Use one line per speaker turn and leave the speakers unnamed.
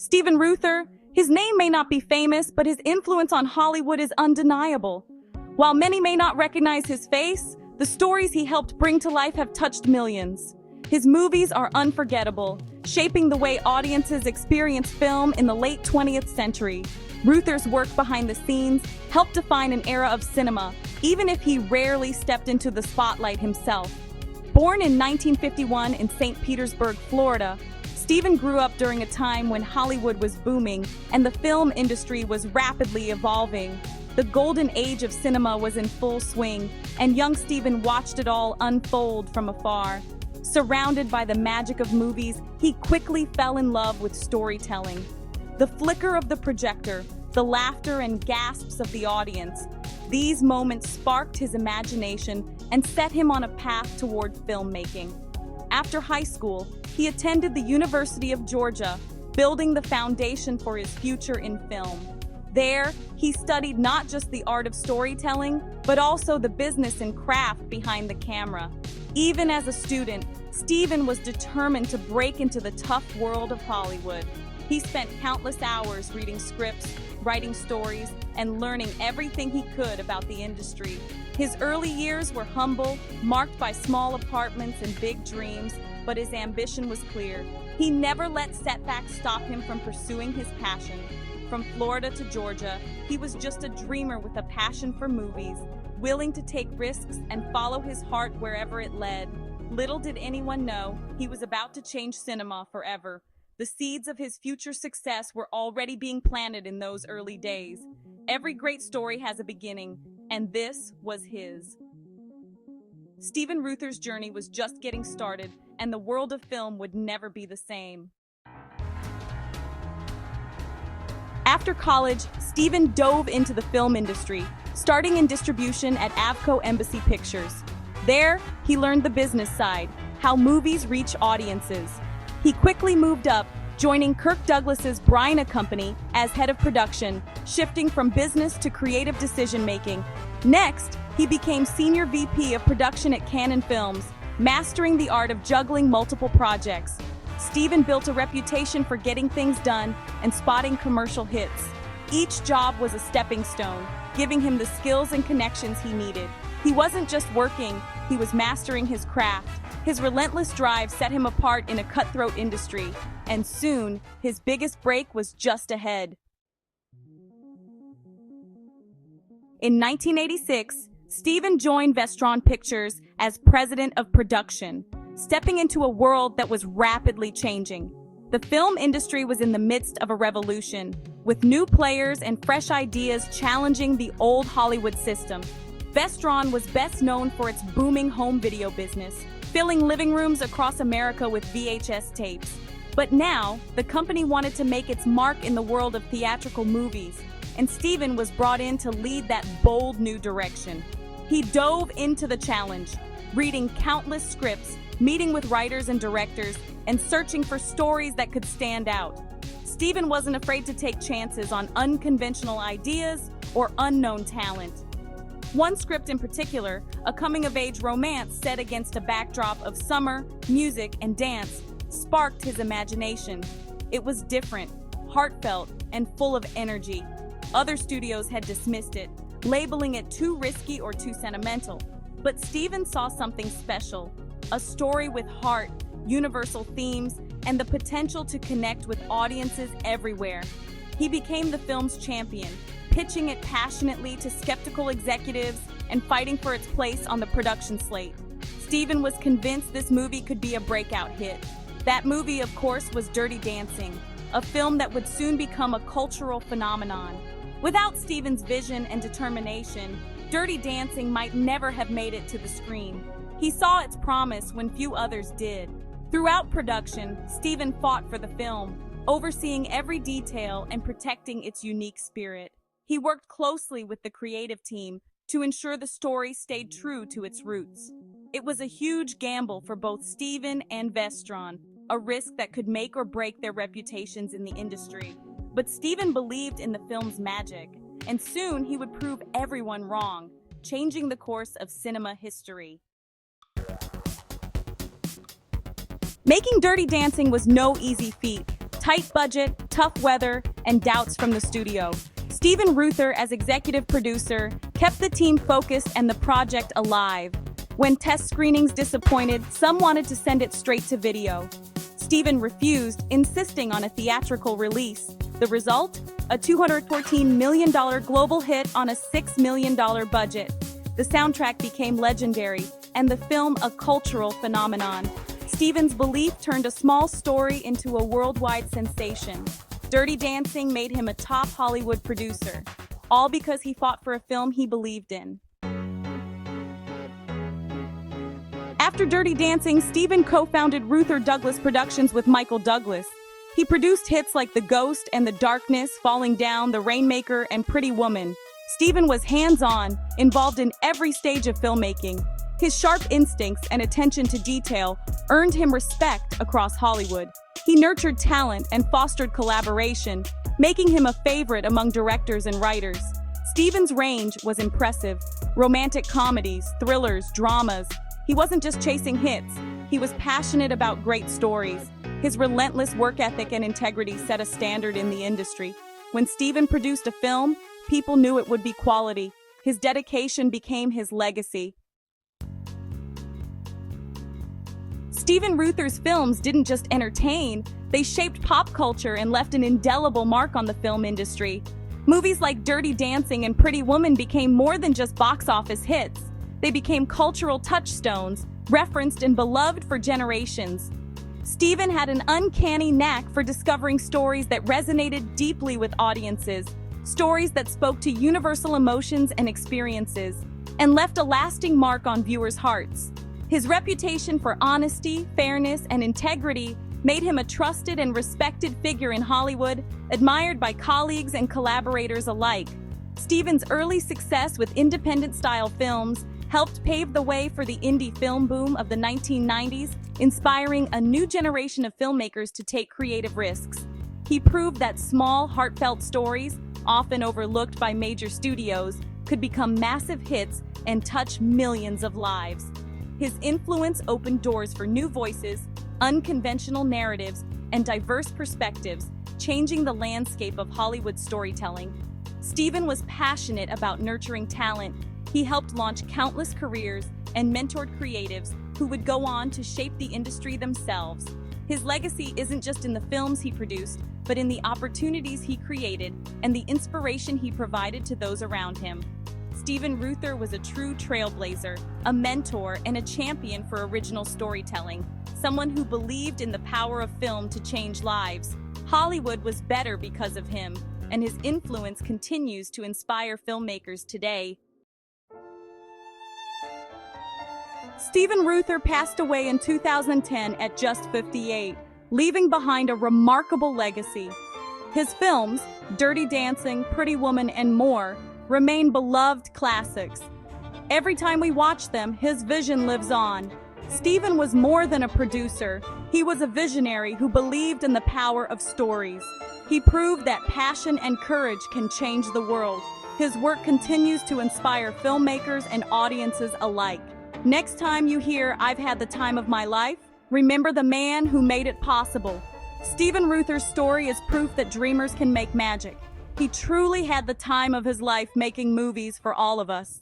Stephen Reuther, his name may not be famous, but his influence on Hollywood is undeniable. While many may not recognize his face, the stories he helped bring to life have touched millions. His movies are unforgettable, shaping the way audiences experience film in the late 20th century. Reuther's work behind the scenes helped define an era of cinema, even if he rarely stepped into the spotlight himself. Born in 1951 in St. Petersburg, Florida, Stephen grew up during a time when Hollywood was booming and the film industry was rapidly evolving. The golden age of cinema was in full swing, and young Stephen watched it all unfold from afar. Surrounded by the magic of movies, he quickly fell in love with storytelling. The flicker of the projector, the laughter and gasps of the audience, these moments sparked his imagination and set him on a path toward filmmaking. After high school, he attended the University of Georgia, building the foundation for his future in film. There, he studied not just the art of storytelling, but also the business and craft behind the camera. Even as a student, Stephen was determined to break into the tough world of Hollywood. He spent countless hours reading scripts, writing stories, and learning everything he could about the industry. His early years were humble, marked by small apartments and big dreams, but his ambition was clear. He never let setbacks stop him from pursuing his passion. From Florida to Georgia, he was just a dreamer with a passion for movies, willing to take risks and follow his heart wherever it led. Little did anyone know, he was about to change cinema forever. The seeds of his future success were already being planted in those early days. Every great story has a beginning, and this was his. Stephen Reuther's journey was just getting started, and the world of film would never be the same. After college, Stephen dove into the film industry, starting in distribution at Avco Embassy Pictures. There, he learned the business side, how movies reach audiences. He quickly moved up, joining Kirk Douglas's Bryna Company as head of production, shifting from business to creative decision-making. Next, he became senior VP of production at Canon Films, mastering the art of juggling multiple projects. Stephen built a reputation for getting things done and spotting commercial hits. Each job was a stepping stone, giving him the skills and connections he needed. He wasn't just working, he was mastering his craft. His relentless drive set him apart in a cutthroat industry, and soon, his biggest break was just ahead. In 1986, Stephen joined Vestron Pictures as president of production, stepping into a world that was rapidly changing. The film industry was in the midst of a revolution, with new players and fresh ideas challenging the old Hollywood system. Vestron was best known for its booming home video business, filling living rooms across America with VHS tapes. But now, the company wanted to make its mark in the world of theatrical movies, and Stephen was brought in to lead that bold new direction. He dove into the challenge, reading countless scripts, meeting with writers and directors, and searching for stories that could stand out. Stephen wasn't afraid to take chances on unconventional ideas or unknown talent. One script in particular, a coming-of-age romance set against a backdrop of summer, music, and dance, sparked his imagination. It was different, heartfelt, and full of energy. Other studios had dismissed it, labeling it too risky or too sentimental. But Stephen saw something special, a story with heart, universal themes, and the potential to connect with audiences everywhere. He became the film's champion, pitching it passionately to skeptical executives and fighting for its place on the production slate. Stephen was convinced this movie could be a breakout hit. That movie, of course, was Dirty Dancing, a film that would soon become a cultural phenomenon. Without Stephen's vision and determination, Dirty Dancing might never have made it to the screen. He saw its promise when few others did. Throughout production, Stephen fought for the film, overseeing every detail and protecting its unique spirit. He worked closely with the creative team to ensure the story stayed true to its roots. It was a huge gamble for both Stephen and Vestron, a risk that could make or break their reputations in the industry. But Stephen believed in the film's magic, and soon he would prove everyone wrong, changing the course of cinema history. Making Dirty Dancing was no easy feat. Tight budget, tough weather, and doubts from the studio. Steven Reuther, as executive producer, kept the team focused and the project alive. When test screenings disappointed, some wanted to send it straight to video. Steven refused, insisting on a theatrical release. The result? A $214 million global hit on a $6 million budget. The soundtrack became legendary, and the film a cultural phenomenon. Steven's belief turned a small story into a worldwide sensation. Dirty Dancing made him a top Hollywood producer, all because he fought for a film he believed in. After Dirty Dancing, Steven co-founded Reuther Douglas Productions with Michael Douglas. He produced hits like The Ghost and The Darkness, Falling Down, The Rainmaker, and Pretty Woman. Steven was hands-on, involved in every stage of filmmaking. His sharp instincts and attention to detail earned him respect across Hollywood. He nurtured talent and fostered collaboration, making him a favorite among directors and writers. Steven's range was impressive. Romantic comedies, thrillers, dramas. He wasn't just chasing hits, he was passionate about great stories. His relentless work ethic and integrity set a standard in the industry. When Steven produced a film, people knew it would be quality. His dedication became his legacy. Steven Reuther's films didn't just entertain, they shaped pop culture and left an indelible mark on the film industry. Movies like Dirty Dancing and Pretty Woman became more than just box office hits. They became cultural touchstones, referenced and beloved for generations. Steven had an uncanny knack for discovering stories that resonated deeply with audiences, stories that spoke to universal emotions and experiences, and left a lasting mark on viewers' hearts. His reputation for honesty, fairness, and integrity made him a trusted and respected figure in Hollywood, admired by colleagues and collaborators alike. Steven's early success with independent-style films helped pave the way for the indie film boom of the 1990s, inspiring a new generation of filmmakers to take creative risks. He proved that small, heartfelt stories, often overlooked by major studios, could become massive hits and touch millions of lives. His influence opened doors for new voices, unconventional narratives, and diverse perspectives, changing the landscape of Hollywood storytelling. Steven was passionate about nurturing talent. He helped launch countless careers and mentored creatives who would go on to shape the industry themselves. His legacy isn't just in the films he produced, but in the opportunities he created and the inspiration he provided to those around him. Steven Reuther was a true trailblazer, a mentor, and a champion for original storytelling, someone who believed in the power of film to change lives. Hollywood was better because of him, and his influence continues to inspire filmmakers today. Steven Reuther passed away in 2010 at just 58, leaving behind a remarkable legacy. His films, Dirty Dancing, Pretty Woman, and more, remain beloved classics. Every time we watch them, his vision lives on. Steven was more than a producer. He was a visionary who believed in the power of stories. He proved that passion and courage can change the world. His work continues to inspire filmmakers and audiences alike. Next time you hear "I've had the time of my life," remember the man who made it possible. Steven Reuther's story is proof that dreamers can make magic. He truly had the time of his life making movies for all of us.